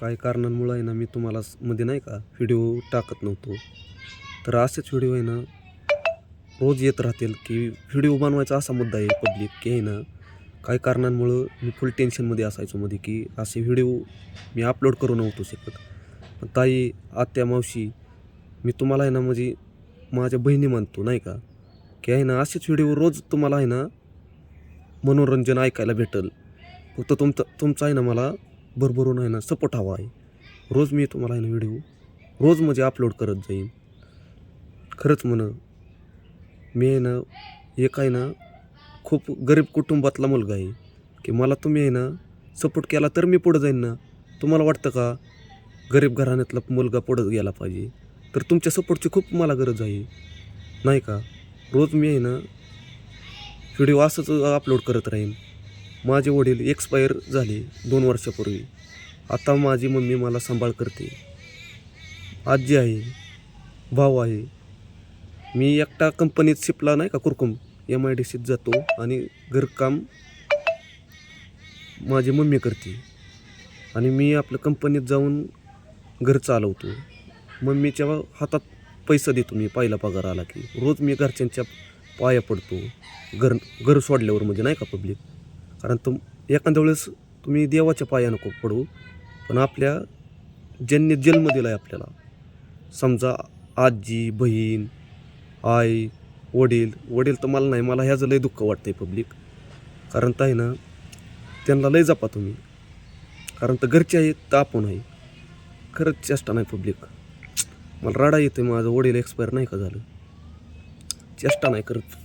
काही कारणांमुळं आहे ना मी तुम्हाला मध्ये नाही का व्हिडिओ टाकत नव्हतो. तर असेच व्हिडिओ आहे ना रोज येत राहतील की व्हिडिओ बनवायचा असा मुद्दा आहे पब्लिक की आहे ना काही कारणांमुळं मी फुल टेन्शनमध्ये असायचो मध्ये की असे व्हिडिओ मी अपलोड करू नव्हतो शकत. पण ताई, आत्या, मावशी, मी तुम्हाला आहे ना म्हणजे माझ्या बहिणी मानतो नाही का, की आहे ना असेच व्हिडिओ रोज तुम्हाला आहे ना मनोरंजन ऐकायला भेटेल. फक्त तुमचा आहे ना मला भरभरून आहे ना सपोर्ट हवा आहे. रोज मी तुम्हाला आहे ना व्हिडिओ रोज म्हणजे अपलोड करत जाईन. खरंच मी आहे ना एक आहे ना खूप गरीब कुटुंबातला मुलगा आहे की मला तुम्ही आहे ना सपोर्ट केला तर मी पुढं जाईन ना. तुम्हाला वाटतं का गरीब घराण्यातला मुलगा पुढं गेला पाहिजे? तर तुमच्या सपोर्टची खूप मला गरज आहे नाही का. रोज मी आहे ना व्हिडिओ असंच अपलोड करत राहीन. माझे वडील एक्सपायर झाले 2 वर्षापूर्वी. आता माझी मम्मी मला सांभाळ करते. आजी आहे, भाऊ आहे. मी एकटा कंपनीत शिपला नाही का कुरकुम MIDCत जातो आणि घरकाम माझी मम्मी करते आणि मी आपलं कंपनीत जाऊन घर चालवतो. मम्मीच्या हातात पैसा देतो मी पहिला पगार आला की. रोज मी घरच्यांच्या पाया पडतो घर सोडल्यावर म्हणजे नाही का पब्लिक. कारण एखाद्या वेळेस तुम्ही देवाच्या पाया नको पडू, पण आपल्या ज्यांनी जन्म दिला आहे आपल्याला, समजा आजी, बहीण, आई, वडील तर मला नाही, मला ह्याचं लय दुःख वाटतं आहे पब्लिक. कारण तर आहे ना त्यांना लय जपा तुम्ही. कारण तर घरचे आहेत तर आपण आहे. खरंच चेष्टा नाही पब्लिक. मला रडा येते. माझं वडील एक्सपायर नाही का झालं. चेष्टा नाही करत.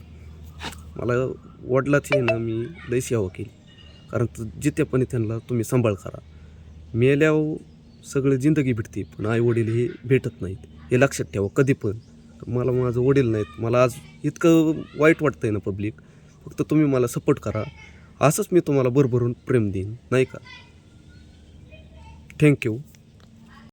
मला वडिलाची आहे ना मी लय सेवा केली. कारण जितेपणी त्यांना तुम्ही सांभाळ करा. मेल्यावर सगळे जिंदगी भेटते, पण आई वडील हे भेटत नाहीत, हे लक्षात ठेवा कधी पण. मला माझं वडील नाहीत. मला आज इतकं वाईट वाटतं आहे ना पब्लिक. फक्त तुम्ही मला सपोर्ट करा. असंच मी तुम्हाला भरभरून प्रेम देईन नाही का. थँक्यू.